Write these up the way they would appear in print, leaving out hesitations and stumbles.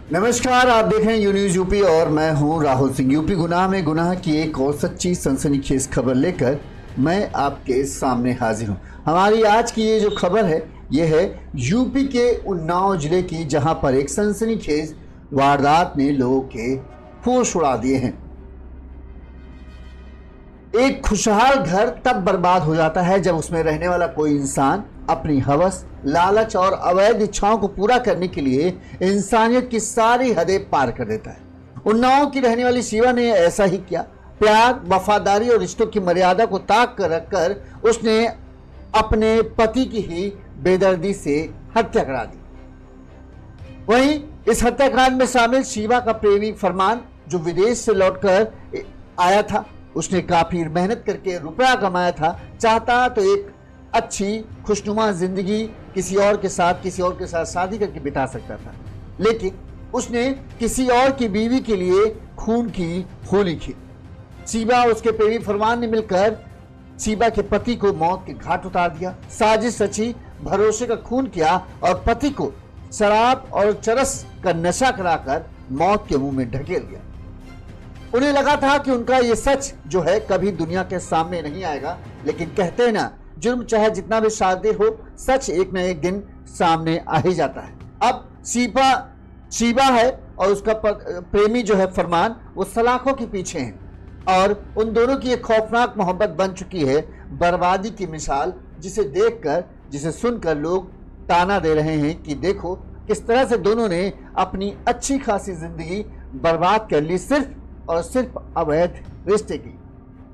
नमस्कार, आप देख रहे हैं यू न्यूज़ यूपी और मैं हूं राहुल सिंह। यूपी गुनाह में गुनाह की एक और सच्ची सनसनीखेज खबर लेकर मैं आपके सामने हाजिर हूं। हमारी आज की ये जो खबर है ये है यूपी के उन्नाव जिले की, जहां पर एक सनसनीखेज वारदात ने लोगों के होश उड़ा दिए हैं। एक खुशहाल घर तब बर्बाद हो जाता है जब उसमें रहने वाला कोई इंसान अपनी हवस, लालच और अवैध इच्छाओं को पूरा करने के लिए इंसानियत की सारी हदें पार कर देता है। उन्नाव की रहने वाली शिवा ने ऐसा ही किया। प्यार, वफादारी और रिश्तों की मर्यादा को ताक कर रखकर उसने अपने पति की ही बेदर्दी से हत्या करा दी। वहीं इस हत्याकांड में शामिल शिवा का प्रेमी फरमान, जो विदेश से लौटकर आया था, उसने काफी मेहनत करके रुपया कमाया था। चाहता तो एक अच्छी खुशनुमा जिंदगी किसी और के साथ शादी करके बिता सकता था, लेकिन उसने किसी और की बीवी के लिए खून की होली की। शिवा और उसके प्रेमी फरमान ने मिलकर शिवा के पति को मौत के घाट उतार दिया। साजिश रची, भरोसे का खून किया और पति को शराब और चरस का नशा कराकर मौत के मुंह में ढकेल दिया। उन्हें लगा था कि उनका ये सच जो है कभी दुनिया के सामने नहीं आएगा, लेकिन कहते हैं ना, जुर्म चाहे जितना भी शातिर हो, सच एक न एक दिन सामने आ ही जाता है। अब शिवा है और उसका प्रेमी जो है फरमान, वो सलाखों के पीछे हैं और उन दोनों की एक खौफनाक मोहब्बत बन चुकी है, बर्बादी की मिसाल, जिसे सुनकर लोग ताना दे रहे हैं कि देखो किस तरह से दोनों ने अपनी अच्छी खासी जिंदगी बर्बाद कर ली सिर्फ और सिर्फ अवैध रिश्ते की।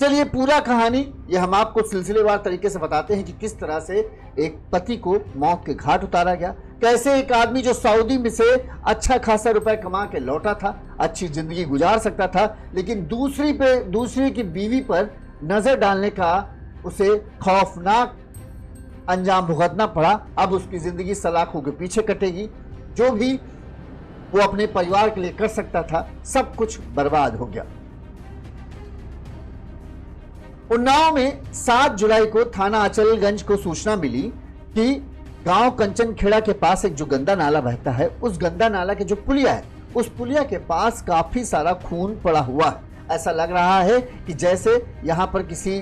चलिए पूरा कहानी ये हम आपको सिलसिलेवार तरीके से बताते हैं कि किस तरह से एक पति को मौत के घाट उतारा गया, कैसे एक आदमी जो सऊदी में से अच्छा खासा रुपए कमा के लौटा था, अच्छी जिंदगी गुजार सकता था, लेकिन दूसरी की बीवी पर नजर डालने का उसे खौफनाक अंजाम भुगतना पड़ा। अब उसकी जिंदगी सलाखों के पीछे कटेगी। जो भी वो अपने परिवार के लिए कर सकता था, सब कुछ बर्बाद हो गया। उन्नाव में 7 जुलाई को थाना अचलगंज को सूचना मिली कि गांव कंचनखेड़ा के पास एक जो गंदा नाला बहता है, उस गंदा नाला के जो पुलिया है, उस पुलिया के पास काफी सारा खून पड़ा हुआ है। ऐसा लग रहा है कि जैसे यहाँ पर किसी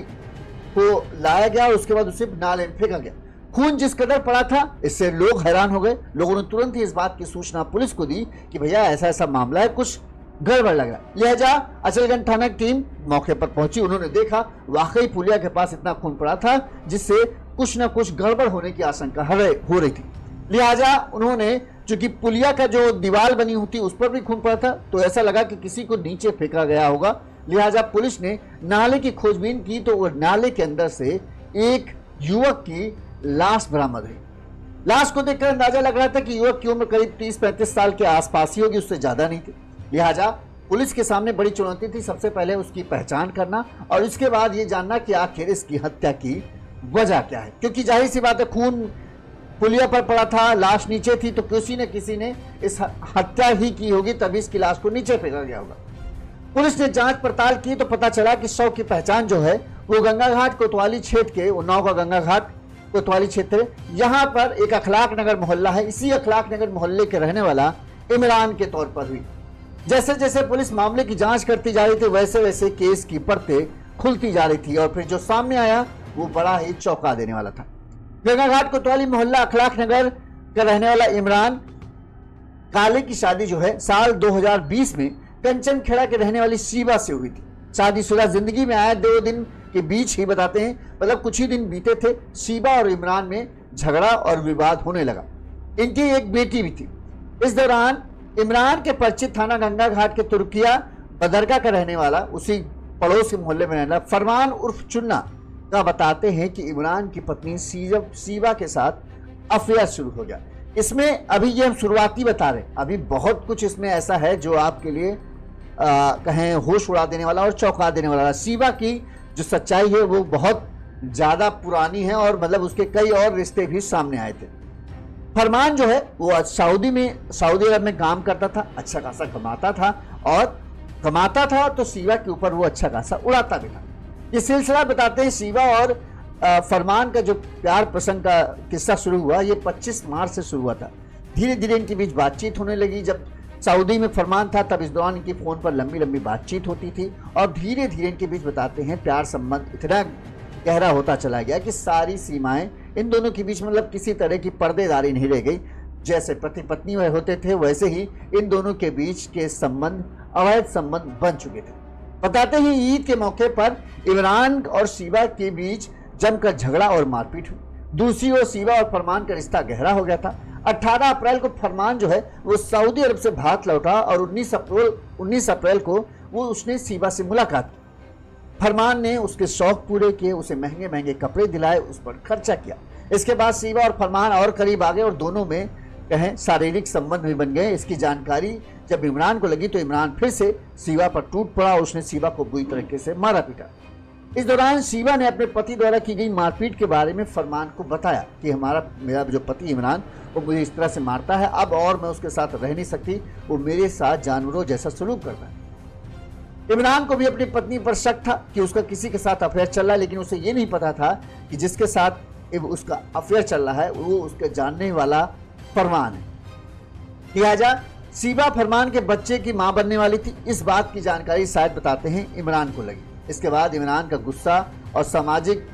को लाया गया और उसके बाद उसे नाले में फेंका गया। खून जिस कदर पड़ा था, इससे लोग हैरान हो गए। लोगों ने तुरंत ही इस बात की सूचना पुलिस को दी कि भैया ऐसा मामला है, कुछ गड़बड़ लग रहा है। लिहाजा अचलगंज थाना की टीम मौके पर पहुंची। उन्होंने देखा वाकई पुलिया के पास इतना खून पड़ा था जिससे कुछ न कुछ गड़बड़ होने की आशंका हो रही थी। लिहाजा उन्होंने, चूंकि पुलिया का जो दीवार बनी होती उस पर भी खून पड़ा था, तो ऐसा लगा कि किसी को नीचे फेंका गया होगा। लिहाजा पुलिस ने नाले की खोजबीन की तो वो नाले के अंदर से एक युवक की लाश बरामद हुई। लाश को देखकर अंदाजा लग रहा था कि युवक की उम्र करीब 30-35 साल के आसपास ही होगी, उससे ज्यादा नहीं थी। लिहाजा पुलिस के सामने बड़ी चुनौती थी, सबसे पहले उसकी पहचान करना और इसके बाद ये जानना कि आखिर इसकी हत्या की वजह क्या है, क्योंकि जाहिर सी बात है खून पुलिया पर पड़ा था, लाश नीचे थी, तो किसी ने इस हत्या ही की होगी, तभी इसकी लाश को नीचे फेंका गया होगा। पुलिस ने जांच पड़ताल की तो पता चला कि शव की पहचान जो है वो गंगा घाट कोतवाली क्षेत्र के, उन्नाव का गंगा घाट कोतवाली क्षेत्र, यहाँ पर एक अखलाक नगर मोहल्ला है, इसी अखलाक नगर मोहल्ले के रहने वाला इमरान के तौर पर हुई। जैसे जैसे पुलिस मामले की जांच करती जा रही थी, वैसे वैसे केस की परतें खुलती जा रही थी और फिर जो सामने आया वो बड़ा ही चौंका देने वाला था। गंगा घाट कोतवाली मोहल्ला अखलाक नगर का रहने वाला इमरान काले की शादी जो है साल 2020 में कंचनखेड़ा के रहने वाली शिवा से हुई थी। शादीशुदा जिंदगी में आए 2 दिन के बीच ही बताते हैं, मतलब कुछ ही दिन बीते थे, शिवा और इमरान में झगड़ा और विवाद होने लगा। इनकी एक बेटी भी थी। इस दौरान इमरान के परिचित थाना गंगा घाट के तुर्किया बदरका का रहने वाला, उसी पड़ोस के मोहल्ले में रहना फरमान उर्फ चुन्ना का बताते हैं कि इमरान की पत्नी शिवा के साथ अफेयर शुरू हो गया। इसमें अभी ये हम शुरुआती बता रहे हैं, अभी बहुत कुछ इसमें ऐसा है जो आपके लिए कहें होश उड़ा देने वाला और चौंका देने वाला। शिवा की जो सच्चाई है वो बहुत ज्यादा पुरानी है और मतलब उसके कई और रिश्ते भी सामने आए थे। फरमान जो है वो सऊदी अरब में काम करता था, अच्छा खासा कमाता था तो शिवा के ऊपर वो अच्छा खासा उड़ाता भी था। ये सिलसिला बताते हैं शिवा और फरमान का जो प्यार प्रसंग का किस्सा शुरू हुआ, ये 25 मार्च से शुरू हुआ था। धीरे धीरे इनके बीच बातचीत होने लगी। जब सऊदी में फरमान था, तब इस दौरान इनकी फोन पर लंबी लंबी बातचीत होती थी और धीरे धीरे इनके बीच बताते हैं प्यार संबंध इतना गहरा होता चला गया कि सारी सीमाएं इन दोनों के बीच मतलब किसी तरह की पर्देदारी नहीं रह गई। जैसे पति पत्नी वह होते थे वैसे ही इन दोनों के बीच के संबंध अवैध संबंध बन चुके थे। बताते हैं ईद के मौके पर इमरान और शीबा के बीच जमकर झगड़ा और मारपीट हुई। दूसरी ओर शीबा और फरमान का रिश्ता गहरा हो गया था। 18 अप्रैल को फरमान जो है वो सऊदी अरब से भारत लौटा और 19 अप्रैल को वो उसने शीबा से मुलाकात की। फरमान ने उसके शौक पूरे किए, उसे महंगे महंगे कपड़े दिलाए, उस पर खर्चा किया। इसके बाद शीबा और फरमान और करीब आ गए और दोनों में कहें शारीरिक संबंध भी बन गए। इसकी जानकारी जब इमरान को लगी तो इमरान फिर से शीबा पर टूट पड़ा और उसने शीबा को बुरी तरीके से मारा पीटा। इस दौरान शीबा ने अपने पति द्वारा की गई मारपीट के बारे में फरमान को बताया कि मेरा जो पति इमरान वो मुझे इस तरह से मारता है, अब और मैं उसके साथ रह नहीं सकती, वो मेरे साथ जानवरों जैसा सलूक करता है। इमरान को भी अपनी पत्नी पर शक था कि उसका किसी के साथ अफेयर चल रहा है, लेकिन उसे ये नहीं पता था कि जिसके साथ उसका अफेयर चल रहा है वो उसके जानने वाला फरमान है। लिहाजा शीबा फरमान के बच्चे की मां बनने वाली थी। इस बात की जानकारी शायद बताते हैं इमरान को लगी। इसके बाद इमरान का गुस्सा और सामाजिक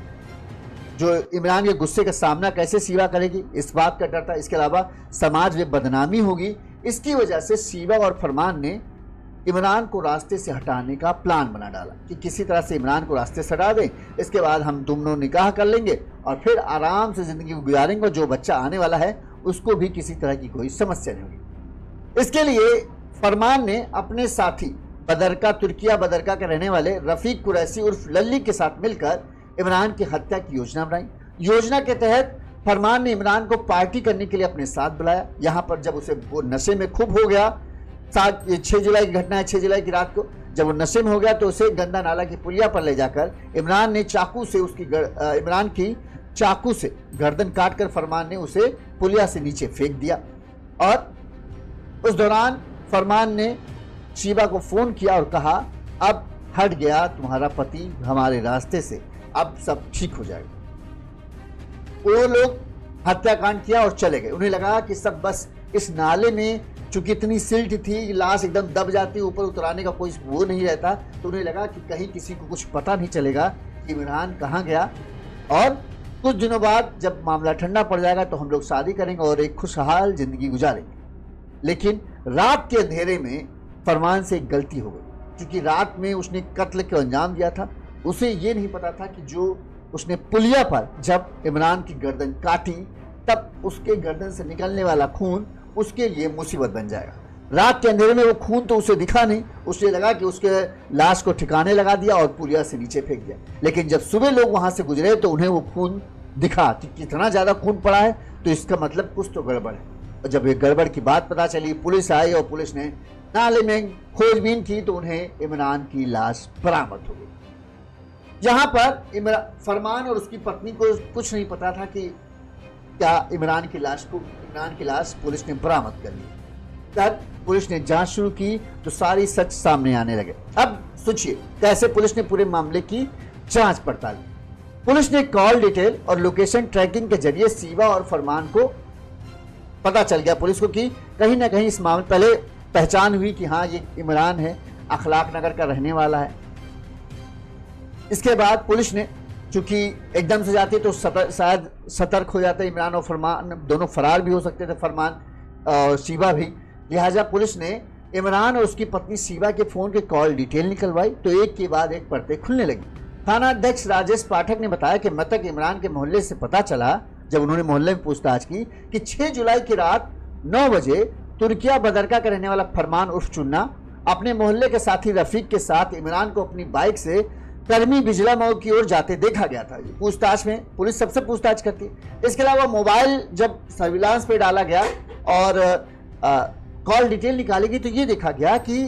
जो इमरान के गुस्से का सामना कैसे शीबा करेगी इस बात का डर था। इसके अलावा समाज में बदनामी होगी, इसकी वजह से शीबा और फरमान ने इमरान को रास्ते से हटाने का प्लान बना डाला कि किसी तरह से इमरान को रास्ते से हटा दें, इसके बाद हम दोनों निकाह कर लेंगे और फिर आराम से जिंदगी गुजारेंगे और जो बच्चा आने वाला है उसको भी किसी तरह की कोई समस्या नहीं होगी। इसके लिए फरमान ने अपने साथी तुर्किया बदरका के रहने वाले रफीक कुरैशी उर्फ लल्ली के साथ मिलकर इमरान की हत्या की योजना बनाई। योजना के तहत फरमान ने इमरान को पार्टी करने के लिए अपने साथ बुलाया। यहाँ पर जब उसे वो नशे में खूब हो गया, 6 जुलाई की घटना है, 6 जुलाई की रात को जब वो नशे में हो गया तो उसे गंदा नाला की पुलिया पर ले जाकर इमरान ने इमरान की चाकू से गर्दन काटकर फरमान ने उसे पुलिया से नीचे फेंक दिया। और उस दौरान फरमान ने शीबा को फोन किया और कहा अब हट गया तुम्हारा पति हमारे रास्ते से, अब सब ठीक हो जाएगा। वो लोग हत्याकांड किया और चले गए। उन्हें लगा कि सब बस इस नाले में चूंकि इतनी सिल्ट थी, लाश एकदम दब जाती, ऊपर उतराने का कोई वो नहीं रहता, तो उन्हें लगा कि कहीं किसी को कुछ पता नहीं चलेगा कि इमरान कहाँ गया और कुछ दिनों बाद जब मामला ठंडा पड़ जाएगा तो हम लोग शादी करेंगे और एक खुशहाल जिंदगी गुजारेंगे। लेकिन रात के अंधेरे में फरमान से एक गलती हो गई, क्योंकि रात में उसने कत्ल को अंजाम दिया था। उसे ये नहीं पता था कि जो उसने पुलिया पर जब इमरान की गर्दन काटी तब उसके गर्दन से निकलने वाला खून उसके लिए मुसीबत बन जाएगा। रात के अंधेरे में वो खून तो उसे दिखा नहीं, उसे लगा कि उसके लाश को ठिकाने लगा दिया और पुलिया से नीचे फेंक दिया। लेकिन जब सुबह लोग वहां से गुजरे तो उन्हें वो खून दिखा कि कितना ज्यादा खून पड़ा है, तो इसका मतलब कुछ तो गड़बड़ है। और जब ये गड़बड़ की बात पता चली, पुलिस आई और पुलिस ने नाले में खोजबीन की तो उन्हें इमरान की लाश बरामद हो गई। यहाँ पर फरमान और उसकी पत्नी को कुछ नहीं पता था कि क्या इमरान की लाश पुलिस ने बरामद कर ली। तब पुलिस ने जांच शुरू की तो सारी सच सामने आने लगे। अब सोचिए कैसे पुलिस ने पूरे मामले की जांच पड़ताल की। पुलिस ने कॉल डिटेल और लोकेशन ट्रैकिंग के जरिए शीबा और फरमान को पता चल गया पुलिस को कि कहीं ना कहीं इस मामले पहले पहचान हुई कि हाँ ये इमरान है, अखलाक नगर का रहने वाला है। इसके बाद पुलिस ने चूंकि एकदम से जाती तो शायद सतर्क हो जाते, इमरान और फरमान दोनों फरार भी हो सकते थे, फरमान और शीबा भी। लिहाजा पुलिस ने इमरान और उसकी पत्नी शीबा के फोन के कॉल डिटेल निकलवाई तो एक के बाद एक परतें खुलने लगी। थाना अध्यक्ष राजेश पाठक ने बताया कि मृतक इमरान के मोहल्ले से पता चला, जब उन्होंने मोहल्ले में पूछताछ की, कि 6 जुलाई की रात 9 बजे तुर्किया बदरका का रहने वाला फरमान उर्फ चुन्ना अपने मोहल्ले के साथी रफीक के साथ इमरान को अपनी बाइक से कर्मी बिजला मऊ की ओर जाते देखा गया था। पूछताछ में पुलिस सबसे पूछताछ करती है। इसके अलावा मोबाइल जब सर्विलांस पे डाला गया और कॉल डिटेल निकाली गई तो ये देखा गया कि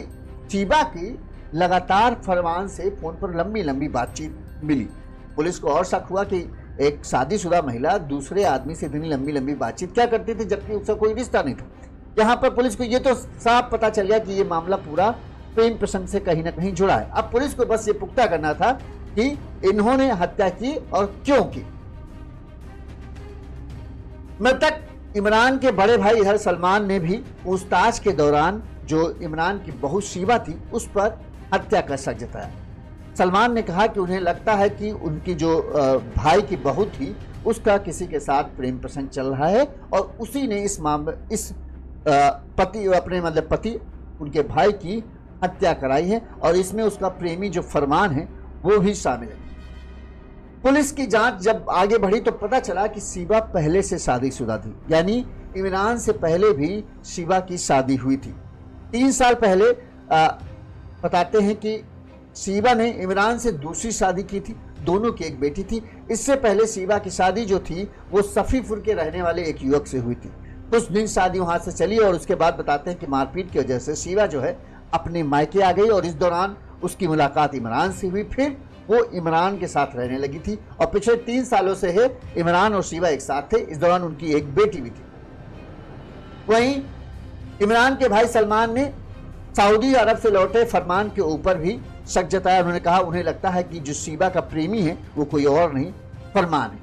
शीबा की लगातार फरमान से फोन पर लंबी लंबी बातचीत मिली। पुलिस को और शक हुआ कि एक शादीशुदा महिला दूसरे आदमी से इतनी लंबी लंबी बातचीत क्या करती थी जबकि उसका कोई रिश्ता नहीं था। यहाँ पर पुलिस को ये तो साफ पता चल गया कि ये मामला पूरा प्रेम प्रसंग से कहीं ना कहीं जुड़ा है। अब पुलिस को बस ये पुख्ता करना था कि इन्होंने हत्या की और क्यों की। मृतक इमरान के बड़े भाई इधर सलमान ने भी पूछताछ के दौरान जो इमरान की बहू शीबा थी उस पर हत्या का शक जताया। सलमान ने कहा कि उन्हें लगता है कि उनकी जो भाई की बहू थी उसका किसी के साथ प्रेम प्रसंग चल रहा है और उसी ने इस पति उनके भाई की हत्या कराई है और इसमें उसका प्रेमी जो फरमान है वो भी शामिल है। पुलिस की जांच जब आगे बढ़ी तो पता चला कि शीबा पहले से शादीशुदा थी, यानी इमरान से पहले भी शीबा की शादी हुई थी। 3 साल पहले बताते हैं कि शीबा ने इमरान से दूसरी शादी की थी, दोनों की एक बेटी थी। इससे पहले शीबा की शादी जो थी वो सफीपुर के रहने वाले एक युवक से हुई थी। कुछ दिन शादी वहां से चली और उसके बाद बताते हैं कि मारपीट की वजह से शीबा जो है अपने मायके आ गई और इस दौरान उसकी मुलाकात इमरान से हुई। फिर वो इमरान के साथ रहने लगी थी और पिछले 3 सालों से है इमरान और शीबा एक साथ थे। इस दौरान उनकी एक बेटी भी थी। वहीं इमरान के भाई सलमान ने सऊदी अरब से लौटे फरमान के ऊपर भी शक जताया। उन्होंने कहा उन्हें लगता है कि जो शीबा का प्रेमी है वो कोई और नहीं फरमान है।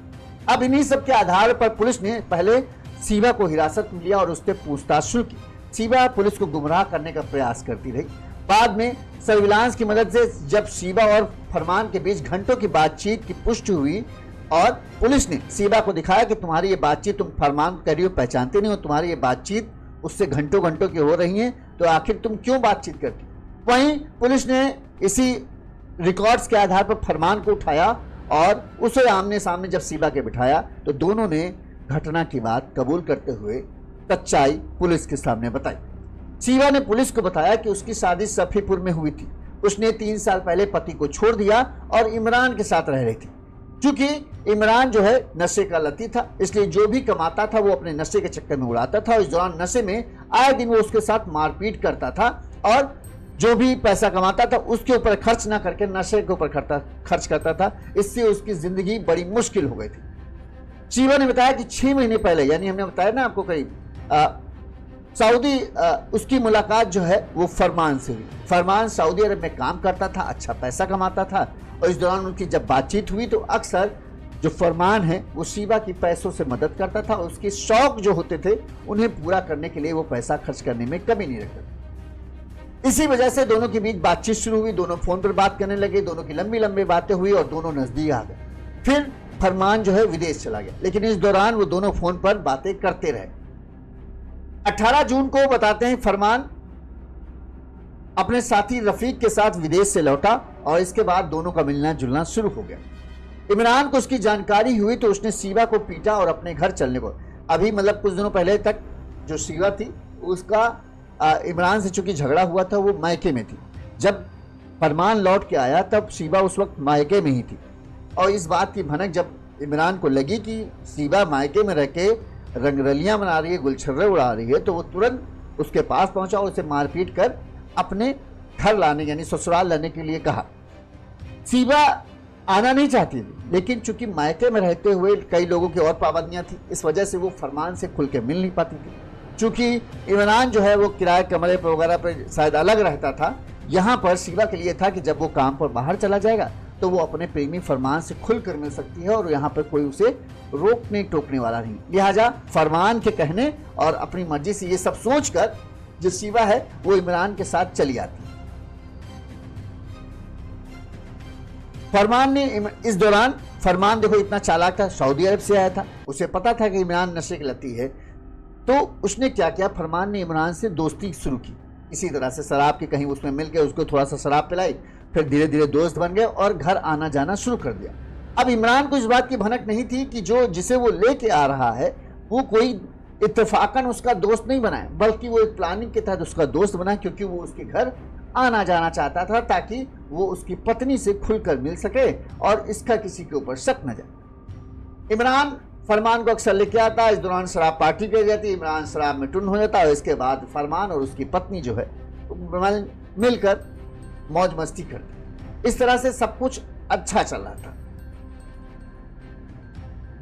अब इन्हीं सब के आधार पर पुलिस ने पहले शीबा को हिरासत में लिया और उससे पूछताछ शुरू की। शीबा पुलिस को गुमराह करने का प्रयास करती रही। बाद में सर्विलांस की मदद से जब शीबा और फरमान के बीच घंटों की बातचीत की पुष्टि हुई और पुलिस ने शीबा को दिखाया कि तुम्हारी ये बातचीत तुम फरमान कर रही हो, पहचानते नहीं हो, तुम्हारी ये बातचीत उससे घंटों घंटों की हो रही है, तो आखिर तुम क्यों बातचीत करती। वहीं पुलिस ने इसी रिकॉर्ड्स के आधार पर फरमान को उठाया और उसे आमने सामने जब शीबा के बिठाया तो दोनों ने घटना की बात कबूल करते हुए सच्चाई पुलिस के सामने बताई। शीबा ने पुलिस को बताया कि उसकी शादी सफीपुर में हुई थी। उसने 3 साल पहले पति को छोड़ दिया और इमरान के साथ रह रही थी। क्योंकि इमरान जो है नशे का लती था, इसलिए जो भी कमाता था वो अपने नशे के चक्कर में उड़ाता था और इस दौरान नशे में आए दिन वो उसके साथ मारपीट करता था और जो भी पैसा कमाता था उसके ऊपर खर्च ना करके नशे के ऊपर खर्च करता था। इससे उसकी जिंदगी बड़ी मुश्किल हो गई थी। शीबा ने बताया कि 6 महीने पहले, यानी हमने बताया ना आपको करीब, सऊदी उसकी मुलाकात जो है वो फरमान से हुई। फरमान सऊदी अरब में काम करता था, अच्छा पैसा कमाता था और इस दौरान उनकी जब बातचीत हुई तो अक्सर जो फरमान है वो शीबा की पैसों से मदद करता था। उसके शौक जो होते थे उन्हें पूरा करने के लिए वो पैसा खर्च करने में कमी नहीं रखता था। इसी वजह से दोनों के बीच बातचीत शुरू हुई, दोनों फोन पर बात करने लगे, दोनों की लंबी लंबी बातें हुई और दोनों नजदीक आ गए। फिर फरमान जो है विदेश चला गया, लेकिन इस दौरान वो दोनों फोन पर बातें करते रहे। 18 जून को बताते हैं फरमान अपने साथी रफीक के साथ विदेश से लौटा और इसके बाद दोनों का मिलना जुलना शुरू हो गया। इमरान को उसकी जानकारी हुई तो उसने शीबा को पीटा और अपने घर चलने को, अभी मतलब कुछ दिनों पहले तक जो शीबा थी उसका इमरान से चूंकि झगड़ा हुआ था वो मायके में थी। जब फरमान लौट के आया तब शीबा उस वक्त मायके में ही थी और इस बात की भनक जब इमरान को लगी कि शीबा मायके में रह के रंगरलियां बना रही है, गुलछर्रे उड़ा रही है, तो वो तुरंत उसके पास पहुंचा और उसे मारपीट कर अपने घर लाने यानी ससुराल लाने के लिए कहा। शीबा आना नहीं चाहती थी, लेकिन चूंकि मायके में रहते हुए कई लोगों की और पाबंदियां थी, इस वजह से वो फरमान से खुल के मिल नहीं पाती थी। चूंकि इमरान जो है वो किराए कमरे पर वगैरह पर शायद अलग रहता था, यहाँ पर शीबा के लिए था कि जब वो काम पर बाहर चला जाएगा तो वो अपने प्रेमी फरमान से खुलकर मिल सकती है और यहाँ पर कोई उसे रोकने टोकने वाला नहीं। लिहाजा फरमान के कहने और अपनी मर्जी से ये सब सोचकर जो शीबा है वो इमरान के साथ चली आती है। फरमान ने इस दौरान, फरमान देखो इतना चालाक था, सऊदी अरब से आया था, उसे पता था कि इमरान नशे की लती है, तो उसने क्या किया, फरमान ने इमरान से दोस्ती शुरू की। इसी तरह से शराब की कहीं उसमें मिल के उसको थोड़ा सा शराब पिलाई, फिर धीरे धीरे दोस्त बन गए और घर आना जाना शुरू कर दिया। अब इमरान को इस बात की भनक नहीं थी कि जो जिसे वो लेके आ रहा है वो कोई इत्तेफाकन उसका दोस्त नहीं बनाए, बल्कि वो एक प्लानिंग के तहत उसका दोस्त बना, क्योंकि वो उसके घर आना जाना चाहता था ताकि वो उसकी पत्नी से खुलकर मिल सके और इसका किसी के ऊपर शक न जाए। इमरान फरमान को अक्सर लेके आता, इस दौरान शराब पार्टी कर जाती, इमरान शराब में टुन हो जाता और इसके बाद फरमान और उसकी पत्नी जो है मिलकर मौज मस्ती करती। इस तरह से सब कुछ अच्छा चल रहा था।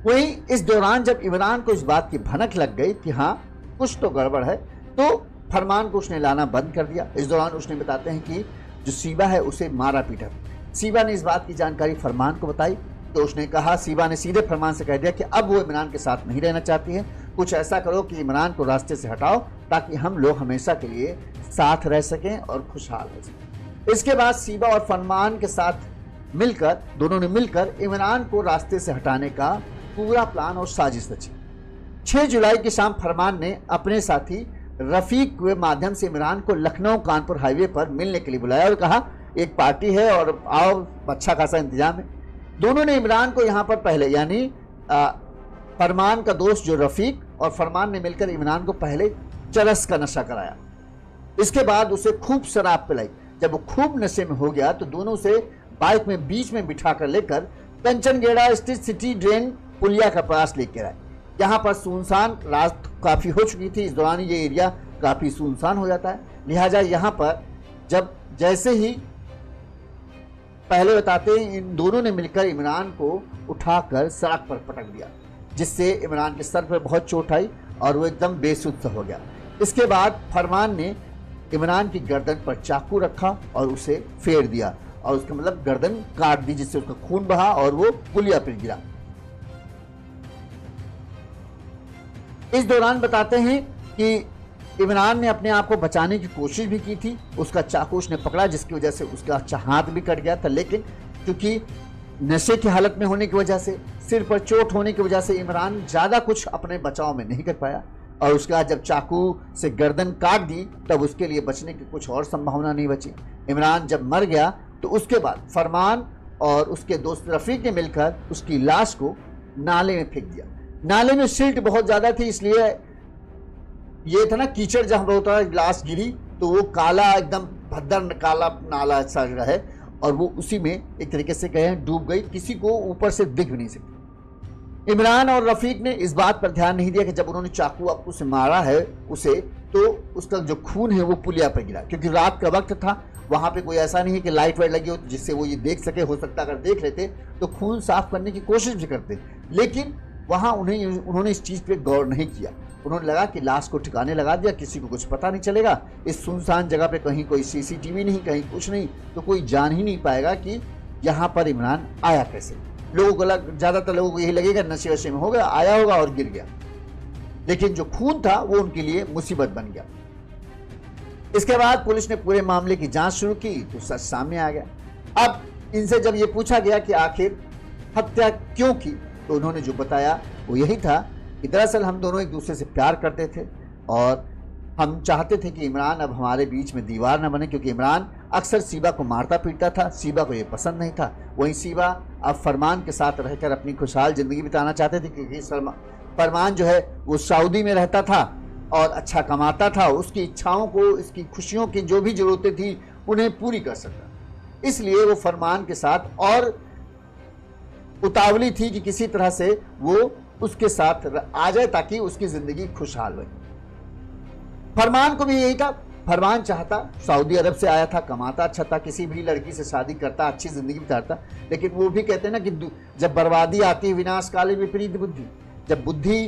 वहीं इस दौरान जब इमरान को इस बात की भनक लग गई कि हाँ कुछ तो गड़बड़ है, तो फरमान को उसने लाना बंद कर दिया। इस दौरान उसने बताते हैं कि जो शीबा है उसे मारा पीटा। शीबा ने इस बात की जानकारी फरमान को बताई तो उसने कहा, शीबा ने सीधे फरमान से कह दिया कि अब वो इमरान के साथ नहीं रहना चाहती है, कुछ ऐसा करो कि इमरान को रास्ते से हटाओ ताकि हम लोग हमेशा के लिए साथ रह सकें और खुशहाल रह सकें। इसके बाद सीबा और फरमान के साथ मिलकर दोनों ने मिलकर इमरान को रास्ते से हटाने का पूरा प्लान और साजिश रची। 6 जुलाई की शाम फरमान ने अपने साथी रफीक के माध्यम से इमरान को लखनऊ कानपुर हाईवे पर मिलने के लिए बुलाया और कहा एक पार्टी है और आओ, अच्छा खासा इंतजाम है। दोनों ने इमरान को यहाँ पर पहले यानी फरमान का दोस्त जो रफीक और फरमान ने मिलकर इमरान को पहले चरस का नशा कराया। इसके बाद उसे खूब शराब पिलाई। जब वो खूब नशे में हो गया तो दोनों से बाइक में बीच में बिठा कर लेकर कंचनगेड़ा स्थित सिटी ड्रेन पुलिया के पास लेकर आए। यहाँ पर सुनसान रात काफी हो चुकी थी। इस दौरान ये एरिया काफी सुनसान हो जाता है, लिहाजा यहाँ पर जब जैसे ही पहले बताते इन दोनों ने मिलकर इमरान को उठाकर सड़क पर पटक दिया, जिससे इमरान के सर पर बहुत चोट आई और वो एकदम बेसुध हो गया। इसके बाद फरमान ने इमरान की गर्दन पर चाकू रखा और उसे फेर दिया और उसका मतलब गर्दन काट दी, जिससे उसका खून बहा और वो पुलिया पर गिरा। इस दौरान बताते हैं कि इमरान ने अपने आप को बचाने की कोशिश भी की थी। उसका चाकू उसने पकड़ा, जिसकी वजह से उसका हाथ भी कट गया था, लेकिन क्योंकि नशे की हालत में होने की वजह से, सिर पर चोट होने की वजह से इमरान ज़्यादा कुछ अपने बचाव में नहीं कर पाया। और उसके बाद जब चाकू से गर्दन काट दी तब उसके लिए बचने की कुछ और संभावना नहीं बची। इमरान जब मर गया तो उसके बाद फरमान और उसके दोस्त रफीक ने मिलकर उसकी लाश को नाले में फेंक दिया। नाले में सिल्ट बहुत ज़्यादा थी, इसलिए ये था ना कीचड़ जहाँ होता है, लाश गिरी तो वो काला एकदम भद्दर काला नाला सा है और वो उसी में एक तरीके से कहें डूब गई, किसी को ऊपर से दिख भी नहीं सकती। इमरान और रफीक ने इस बात पर ध्यान नहीं दिया कि जब उन्होंने चाकू आपको से मारा है उसे, तो उसका जो खून है वो पुलिया पर गिरा, क्योंकि रात का वक्त था। वहाँ पे कोई ऐसा नहीं है कि लाइट वाइट लगी हो जिससे वो ये देख सके। हो सकता अगर देख लेते तो खून साफ करने की कोशिश भी करते, लेकिन वहाँ उन्होंने इस चीज़ पे गौर नहीं किया। उन्होंने लगा कि लाश को ठिकाने लगा दिया, किसी को कुछ पता नहीं चलेगा। इस सुनसान जगह पे कहीं कोई सीसीटीवी नहीं, कहीं कुछ नहीं, तो कोई जान ही नहीं पाएगा कि यहाँ पर इमरान आया कैसे। लोगों को ज़्यादातर लोगों को यही लगेगा नशे वशे में हो गया, आया होगा और गिर गया, लेकिन जो खून था वो उनके लिए मुसीबत बन गया। इसके बाद पुलिस ने पूरे मामले की जांच शुरू की तो सच सामने आ गया। अब इनसे जब ये पूछा गया कि आखिर हत्या क्यों की, तो उन्होंने जो बताया वो यही था कि दरअसल हम दोनों एक दूसरे से प्यार करते थे और हम चाहते थे कि इमरान अब हमारे बीच में दीवार न बने, क्योंकि इमरान अक्सर सीबा को मारता पीटता था। सीबा को ये पसंद नहीं था। वहीं सीबा अब फरमान के साथ रहकर अपनी खुशहाल ज़िंदगी बिताना चाहते थे, क्योंकि फरमान जो है वो सऊदी में रहता था और अच्छा कमाता था। उसकी इच्छाओं को, इसकी खुशियों की जो भी ज़रूरतें थी उन्हें पूरी कर सकता, इसलिए वो फरमान के साथ और उतावली थी कि किसी तरह से वो उसके साथ आ जाए ताकि उसकी ज़िंदगी खुशहाल हो। फरमान को भी यही था। फरमान चाहता, सऊदी अरब से आया था, कमाता अच्छा था, किसी भी लड़की से शादी करता, अच्छी ज़िंदगी बिताता, लेकिन वो भी कहते हैं ना कि जब बर्बादी आती है विनाश काले विपरीत बुद्धि। जब बुद्धि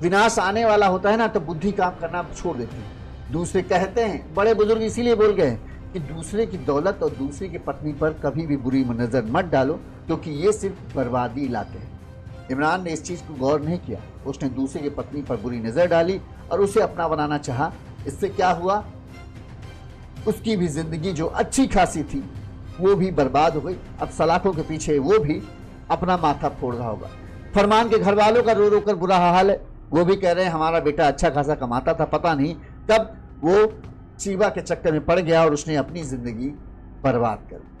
विनाश आने वाला होता है ना तो बुद्धि काम करना छोड़ देती है। दूसरे कहते हैं, बड़े बुजुर्ग इसीलिए बोल गए हैं कि दूसरे की दौलत और दूसरे की पत्नी पर कभी भी बुरी नज़र मत डालो, क्योंकि ये सिर्फ बर्बादी लाते हैं। इमरान ने इस चीज़ को गौर नहीं किया। उसने दूसरे की पत्नी पर बुरी नज़र डाली और उसे अपना बनाना चाहा। इससे क्या हुआ, उसकी भी ज़िंदगी जो अच्छी खासी थी वो भी बर्बाद हो गई। अब सलाखों के पीछे वो भी अपना माथा फोड़ रहा होगा। फरमान के घर वालों का रो रो कर बुरा हाल है। वो भी कह रहे हैं हमारा बेटा अच्छा खासा कमाता था, पता नहीं कब वो सीबा के चक्कर में पड़ गया और उसने अपनी ज़िंदगी बर्बाद कर दी।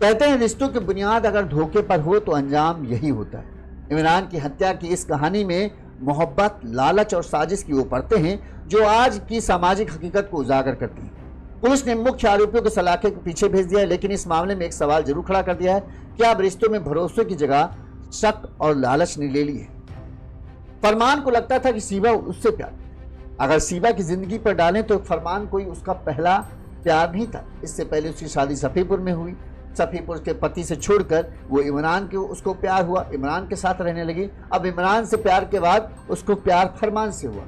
कहते हैं रिश्तों की बुनियाद अगर धोखे पर हो तो अंजाम यही होता है। इमरान की हत्या की इस कहानी में मोहब्बत, लालच और साजिश की वो परतें हैं जो आज की सामाजिक हकीकत को उजागर करती हैं। पुलिस ने मुख्य आरोपियों को सलाखे के पीछे भेज दिया है, लेकिन इस मामले में एक सवाल जरूर खड़ा कर दिया है कि अब रिश्तों में भरोसे की जगह शक और लालच ने ले ली है। फरमान को लगता था कि सीबा उससे प्यार, अगर सीबा की जिंदगी पर डालें तो फरमान कोई उसका पहला प्यार नहीं था। इससे पहले उसकी शादी सफीपुर में हुई। सफीपुर के पति से छोड़कर वो इमरान के उसको प्यार हुआ, इमरान के साथ रहने लगी। अब इमरान से प्यार के बाद उसको प्यार फरमान से हुआ।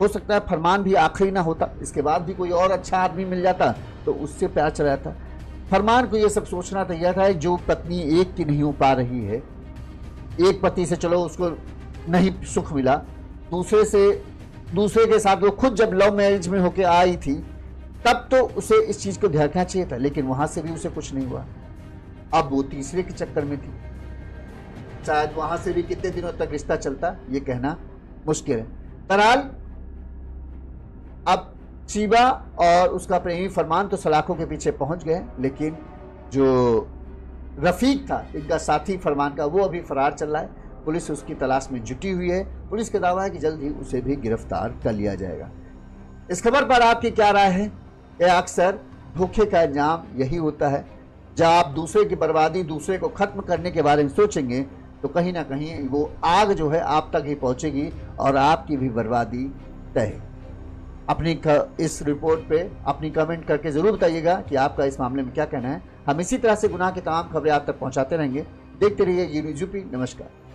हो सकता है फरमान भी आखिरी ना होता, इसके बाद भी कोई और अच्छा आदमी मिल जाता तो उससे प्यार चला जाता। फरमान को ये सब सोचना तैयार था, जो पत्नी एक की नहीं हो पा रही है, एक पति से चलो उसको नहीं सुख मिला, दूसरे के साथ वो खुद जब लव मैरिज में होके आई थी तब तो उसे इस चीज को ध्यान रखना चाहिए था, लेकिन वहां से भी उसे कुछ नहीं हुआ। अब वो तीसरे के चक्कर में थी, शायद वहां से भी कितने दिनों तक रिश्ता चलता ये कहना मुश्किल है। बहरहाल अब शिवा और उसका प्रेमी फरमान तो सलाखों के पीछे पहुंच गए, लेकिन जो रफीक था इनका साथी फरमान का, वो अभी फरार चल रहा है। पुलिस उसकी तलाश में जुटी हुई है। पुलिस का दावा है कि जल्द ही उसे भी गिरफ्तार कर लिया जाएगा। इस खबर पर आपकी क्या राय है? यह अक्सर धोखे का अंजाम यही होता है। जब आप दूसरे की बर्बादी, दूसरे को खत्म करने के बारे में सोचेंगे तो कहीं ना कहीं वो आग जो है आप तक ही पहुंचेगी और आपकी भी बर्बादी तय है। अपनी इस रिपोर्ट पे अपनी कमेंट करके जरूर बताइएगा कि आपका इस मामले में क्या कहना है। हम इसी तरह से गुनाह की तमाम खबरें आप तक पहुंचाते रहेंगे। देखते रहिए ये न्यूज़ यूपी। नमस्कार।